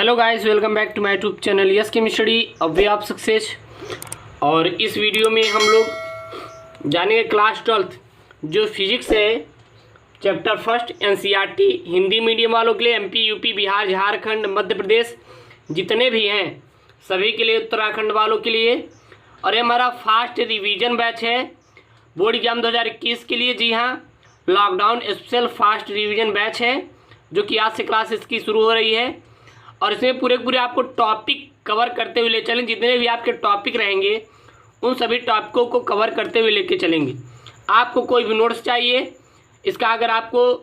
Hello guys, welcome back to my YouTube channel yes chemistry a way of success. और इस video में हम लोग जानेंगे क्लास 12th जो फिजिक्स है, chapter first NCERT Hindi medium वालों के लिए, एमपी यूपी बिहार झारखंड मध्य प्रदेश जितने भी हैं सभी के लिए, उत्तराखंड वालों के लिए। और ये हमारा फास्ट रिवीजन बैच है बोर्ड एग्जाम 2021 के लिए। जी हाँ, lockdown special fast revision batch है जो कि आज से क्लास इसकी शुरू हो रही है। और इसमें पूरे आपको टॉपिक कवर करते हुए ले चलेंगे। जितने भी आपके टॉपिक रहेंगे उन सभी टॉपिकों को कवर करते हुए लेके चलेंगे। आपको कोई भी नोट्स चाहिए, इसका अगर आपको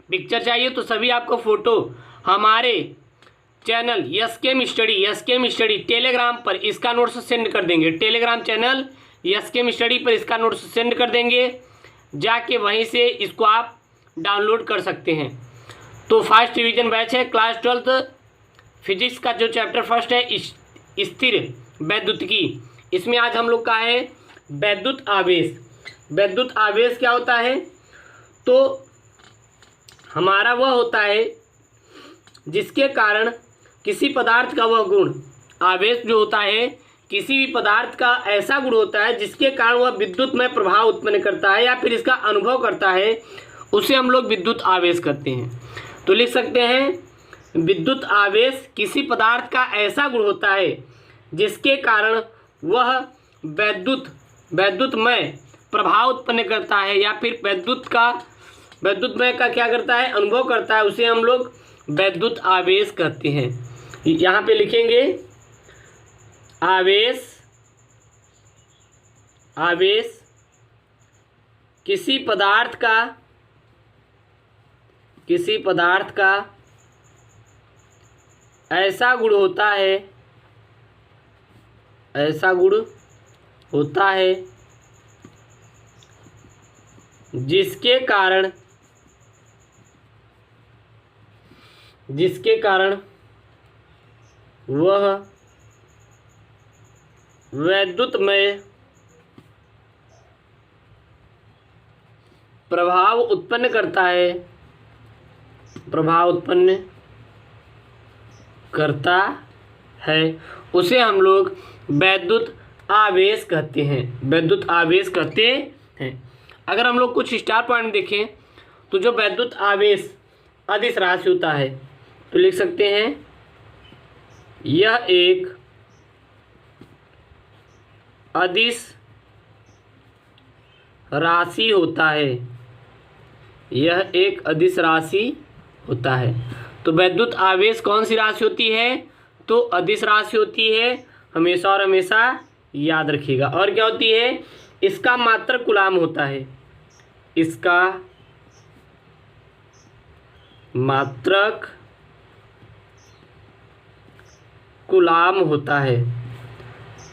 पिक्चर चाहिए तो सभी आपको फ़ोटो हमारे चैनल यस केमिस्ट्री टेलीग्राम पर इसका नोट्स सेंड कर देंगे। टेलीग्राम चैनल यस केमिस्ट्री पर इसका नोट्स सेंड कर देंगे, जाके वहीं से इसको आप डाउनलोड कर सकते हैं। तो फास्ट रिवीजन बैच है क्लास 12th फिजिक्स का जो चैप्टर फर्स्ट है स्थिर वैद्युतिकी। इसमें आज हम लोग का है वैद्युत आवेश। वैद्युत आवेश क्या होता है? तो हमारा वह होता है जिसके कारण किसी पदार्थ का वह गुण, आवेश जो होता है किसी भी पदार्थ का ऐसा गुण होता है जिसके कारण वह विद्युत में प्रभाव उत्पन्न करता है या फिर इसका अनुभव करता है, उसे हम लोग विद्युत आवेश कहते हैं। तो लिख सकते हैं विद्युत आवेश किसी पदार्थ का ऐसा गुण होता है जिसके कारण वह वैद्युतमय प्रभाव उत्पन्न करता है या फिर वैद्युतमय का क्या करता है, अनुभव करता है, उसे हम लोग वैद्युत आवेश कहते हैं। यहाँ पे लिखेंगे आवेश किसी पदार्थ का ऐसा गुण होता है जिसके कारण वह वैद्युतमय प्रभाव उत्पन्न करता है, उसे हम लोग वैद्युत आवेश कहते हैं। अगर हम लोग कुछ स्टार पॉइंट देखें तो जो वैद्युत आवेश अदिश राशि होता है तो लिख सकते हैं यह एक अदिश राशि होता है। तो वैद्युत आवेश कौन सी राशि होती है? तो अदिश राशि होती है, हमेशा और हमेशा याद रखिएगा। और क्या होती है? इसका मात्रक कूलाम होता है, इसका मात्रक कूलाम होता है।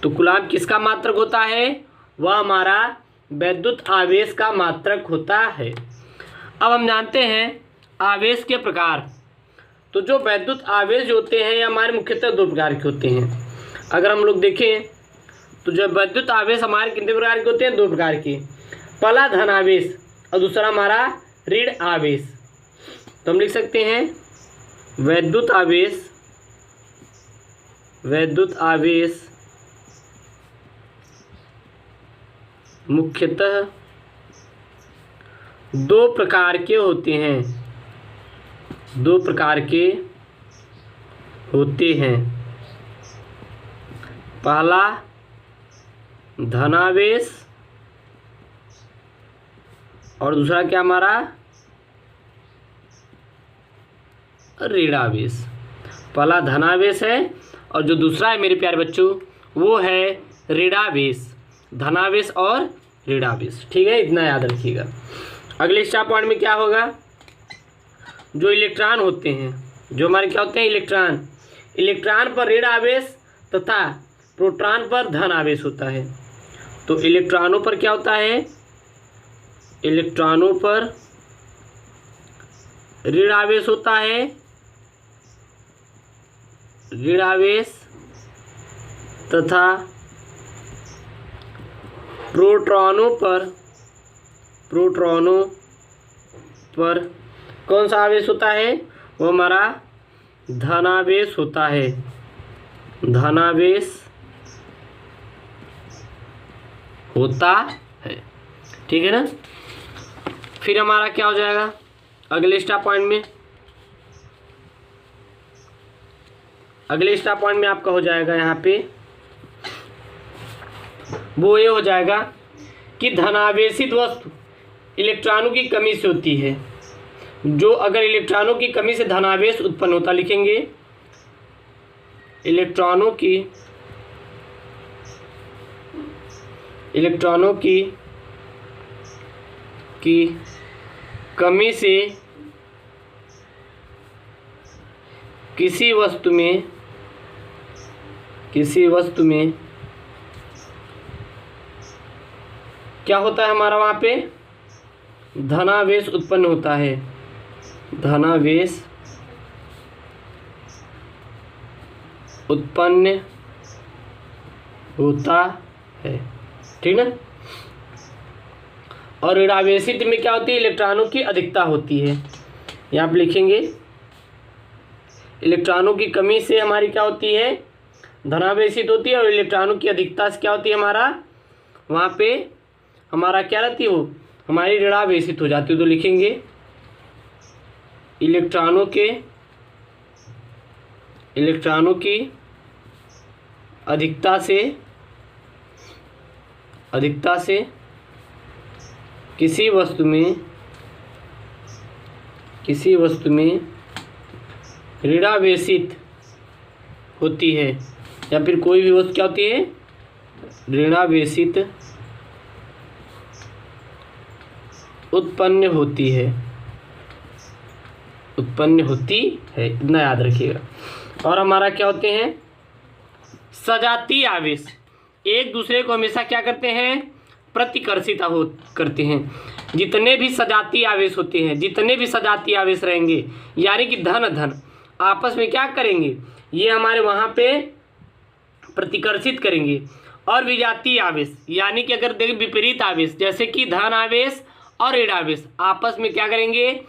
तो कूलाम किसका मात्रक होता है? वह हमारा वैद्युत आवेश का मात्रक होता है। अब हम जानते हैं आवेश के प्रकार। तो जो वैद्युत आवेश होते हैं ये हमारे मुख्यतः दो प्रकार के होते हैं। अगर हम लोग देखें तो जो वैद्युत आवेश हमारे कितने प्रकार के होते हैं? दो प्रकार के। पहला धन आवेश और दूसरा हमारा ऋण आवेश। तो हम लिख सकते हैं वैद्युत आवेश मुख्यतः दो प्रकार के होते हैं। पहला धनावेश और दूसरा क्या हमारा ऋणावेश। पहला धनावेश है और जो दूसरा है मेरे प्यारे बच्चों वो है ऋणावेश। धनावेश और ऋणावेश, ठीक है, इतना याद रखिएगा। अगले स्टार पॉइंट में क्या होगा? जो इलेक्ट्रॉन होते हैं, जो हमारे क्या होते हैं इलेक्ट्रॉन पर ऋण आवेश तथा प्रोटॉन पर धन आवेश होता है। तो इलेक्ट्रॉनों पर क्या होता है? इलेक्ट्रॉनों पर ऋण आवेश होता है, ऋण आवेश तथा प्रोटॉनों पर कौन सा आवेश होता है? वो हमारा धनावेश होता है, धनावेश होता है। ठीक है ना। फिर हमारा क्या हो जाएगा अगले स्टार पॉइंट में, अगले स्टार पॉइंट में आपका हो जाएगा यहाँ पे वो ये हो जाएगा कि धनावेशित वस्तु इलेक्ट्रॉनों की कमी से होती है। जो अगर इलेक्ट्रॉनों की कमी से धनावेश उत्पन्न होता, लिखेंगे इलेक्ट्रॉनों की कमी से किसी वस्तु में क्या होता है हमारा वहाँ पे धनावेश उत्पन्न होता है, धनावेश उत्पन्न होता है। ठीक ना। और ऋणावेशित में क्या होती है, इलेक्ट्रॉनों की अधिकता होती है। यहाँ पे लिखेंगे इलेक्ट्रॉनों की कमी से हमारी क्या होती है, धनावेशित होती है, और इलेक्ट्रॉनों की अधिकता से क्या होती है हमारा वहाँ पे हमारा क्या रहती है, वो हमारी ऋणावेशित हो जाती है। तो लिखेंगे इलेक्ट्रॉनों की अधिकता से किसी वस्तु में ऋणावेशित होती है, या फिर कोई भी वस्तु क्या होती है ऋणावेशित उत्पन्न होती है, इतना याद रखिएगा। और हमारा क्या होते हैं सजातीय आवेश, एक दूसरे को हमेशा क्या करते हैं प्रतिकर्षित करते हैं। जितने भी सजातीय आवेश होते हैं, जितने भी सजातीय आवेश रहेंगे, यानी कि धन आपस में क्या करेंगे, ये हमारे वहाँ पे प्रतिकर्षित करेंगे। और विजातीय आवेश यानी कि अगर देखें विपरीत आवेश, जैसे कि धन आवेश और ऋण आवेश आपस में क्या करेंगे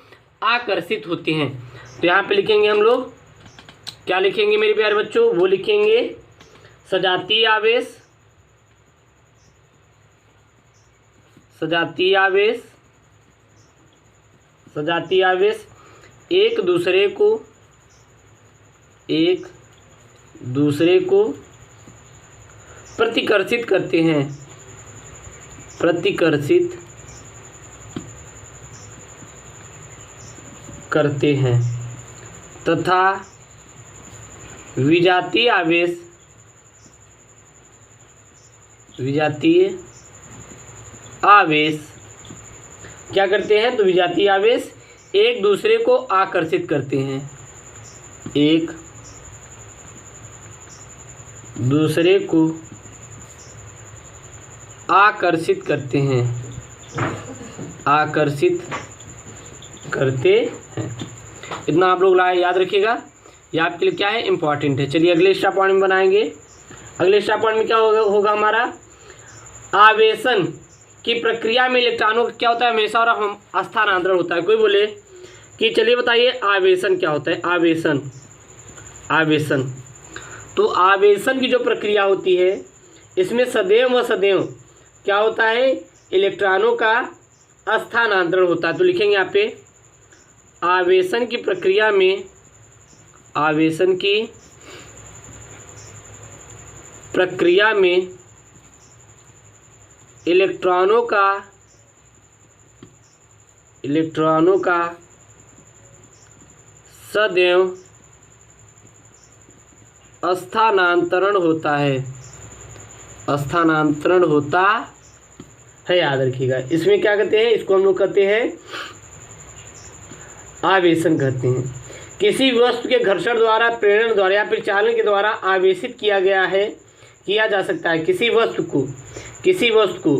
आकर्षित होते हैं। तो यहाँ पे लिखेंगे हम लोग क्या लिखेंगे मेरे प्यारे बच्चों, वो लिखेंगे सजातीय आवेश एक दूसरे को प्रतिकर्षित करते हैं, तथा विजातीय आवेश क्या करते हैं, तो विजातीय आवेश एक दूसरे को आकर्षित करते हैं, एक दूसरे को आकर्षित करते हैं, इतना आप लोग याद रखिएगा, ये आपके लिए क्या है इम्पॉर्टेंट है। चलिए अगले स्टार पॉइंट में बनाएंगे। अगले स्टार पॉइंट में क्या होगा हमारा आवेशन की प्रक्रिया में इलेक्ट्रॉनों का क्या होता है हमेशा और स्थानांतरण होता है। कोई बोले कि चलिए बताइए आवेशन क्या होता है। आवेशन तो आवेशन की जो प्रक्रिया होती है इसमें सदैव क्या होता है इलेक्ट्रॉनों का स्थानांतरण होता है। तो लिखेंगे यहाँ पे आवेशन की प्रक्रिया में इलेक्ट्रॉनों का सदैव स्थानांतरण होता है, याद रखिएगा। इसमें क्या कहते हैं, इसको हम लोग कहते हैं आवेशन कहते हैं। किसी वस्तु के घर्षण द्वारा, प्रेरण द्वारा या फिर चालन के द्वारा आवेशित किया जा सकता है। किसी वस्तु को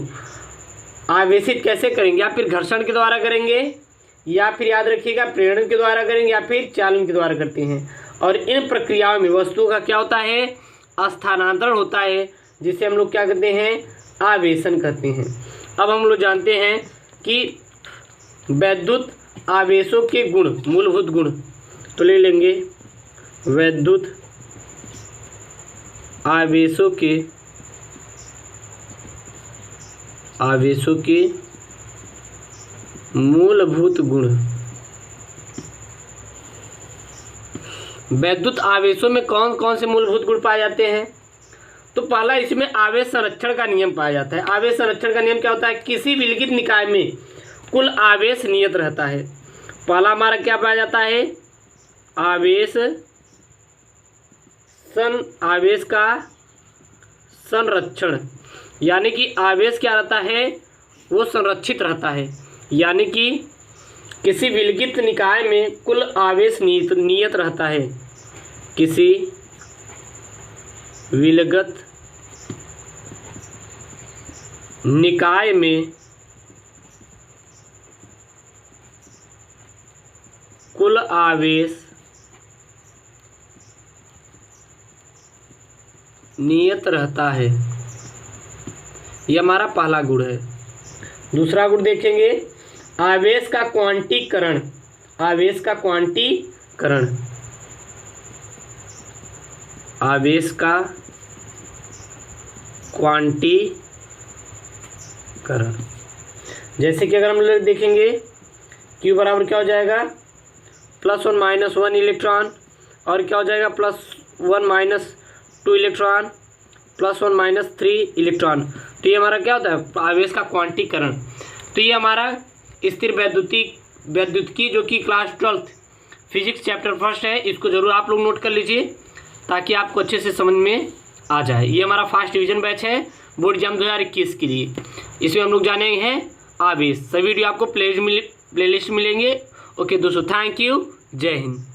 आवेशित कैसे करेंगे, या फिर घर्षण के द्वारा करेंगे, या फिर याद रखिएगा प्रेरण के द्वारा करेंगे, या फिर चालन के द्वारा करते हैं। और इन प्रक्रियाओं में वस्तुओं का क्या होता है स्थानांतरण होता है, जिसे हम लोग क्या कहते हैं आवेशन कहते हैं। अब हम लोग जानते हैं कि वैद्युत आवेशों के गुण, मूलभूत गुण, तो ले लेंगे वैद्युत आवेशों के मूलभूत गुण। वैद्युत आवेशों में कौन कौन से मूलभूत गुण पाए जाते हैं? तो पहला इसमें आवेश संरक्षण का नियम पाया जाता है। आवेश संरक्षण का नियम क्या होता है? किसी विलगित निकाय में कुल आवेश नियत रहता है। पहला हमारा क्या पाया जाता है? आवेश का संरक्षण, यानी कि आवेश क्या रहता है? वो संरक्षित रहता है, यानी कि किसी विलगित निकाय में कुल आवेश नियत रहता है। किसी विलगित निकाय में कुल आवेश नियत रहता है। यह हमारा पहला गुण है। दूसरा गुण देखेंगे, आवेश का क्वांटीकरण। आवेश का क्वांटीकरण, आवेश का क्वांटीकरण, जैसे कि अगर हम लोग देखेंगे Q बराबर क्या हो जाएगा? +1 - 1 इलेक्ट्रॉन, और क्या हो जाएगा? +1 - 2 इलेक्ट्रॉन, +1 - 3 इलेक्ट्रॉन। तो ये हमारा क्या होता है? आवेश का क्वांटीकरण। तो ये हमारा स्थिर वैद्युतिकी जो कि क्लास 12 फिजिक्स चैप्टर फर्स्ट है, इसको जरूर आप लोग नोट कर लीजिए ताकि आपको अच्छे से समझ में आ जाए। ये हमारा फर्स्ट डिवीजन बैच है बोर्ड एग्जाम 2021 के लिए। इसमें हम लोग जानेंगे हैं आवेश। सभी वीडियो आपको प्लेलिस्ट मिलेंगे। ओके दोस्तों, थैंक यू, जय हिंद।